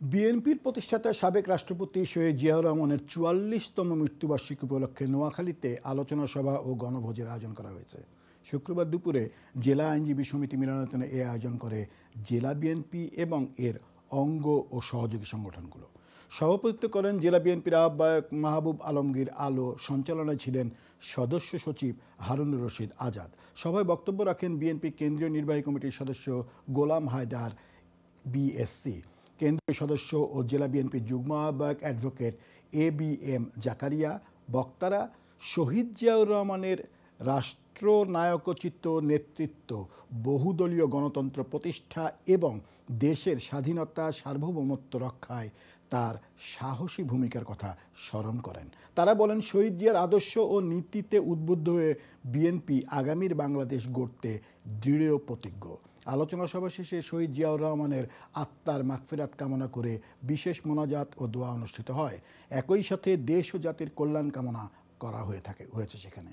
বিএনপির প্রতিষ্ঠাতা সাবেক রাষ্ট্রপতি শহীদ জিয়াউর রহমানের ৪৪তম মৃত্যুবার্ষিকী উপলক্ষে নোয়াখালীতে আলোচনা সভা ও গণভোজের আয়োজন করা হয়েছে। শুক্রবার দুপুরে জেলা আইনজীবী সমিতি মিলনায়তনে এ আয়োজন করে জেলা বিএনপি এবং এর অঙ্গ ও সহযোগী সংগঠনগুলো। সভাপতিত্ব করেন জেলা বিএনপির আহ্বায়ক মাহবুব আলমগীর আলো, সঞ্চালনায় ছিলেন সদস্য সচিব হারুনুর রশিদ আজাদ। সভায় বক্তব্য রাখেন বিএনপি কেন্দ্রীয় নির্বাহী কমিটির সদস্য গোলাম হায়দার বিএসসি, কেন্দ্রীয় সদস্য ও জেলা বিএনপির যুগ্ম আহ্বায়ক অ্যাডভোকেট ABM জাকারিয়া। বক্তারা শহীদ জিয়াউর রহমানের রাষ্ট্রনায়কোচিত নেতৃত্ব, বহুদলীয় গণতন্ত্র প্রতিষ্ঠা এবং দেশের স্বাধীনতা সার্বভৌমত্ব রক্ষায় তার সাহসী ভূমিকার কথা স্মরণ করেন। তারা বলেন, শহীদ জিয়ার আদর্শ ও নীতিতে উদ্বুদ্ধ হয়ে বিএনপি আগামীর বাংলাদেশ গড়তে দৃঢ় প্রতিজ্ঞ। আলোচনা সভা শেষে শহীদ জিয়াউর রহমানের আত্মার মাগফিরাত কামনা করে বিশেষ মোনাজাত ও দোয়া অনুষ্ঠিত হয়। একই সাথে দেশ ও জাতির কল্যাণ কামনা করা হয়েছে সেখানে।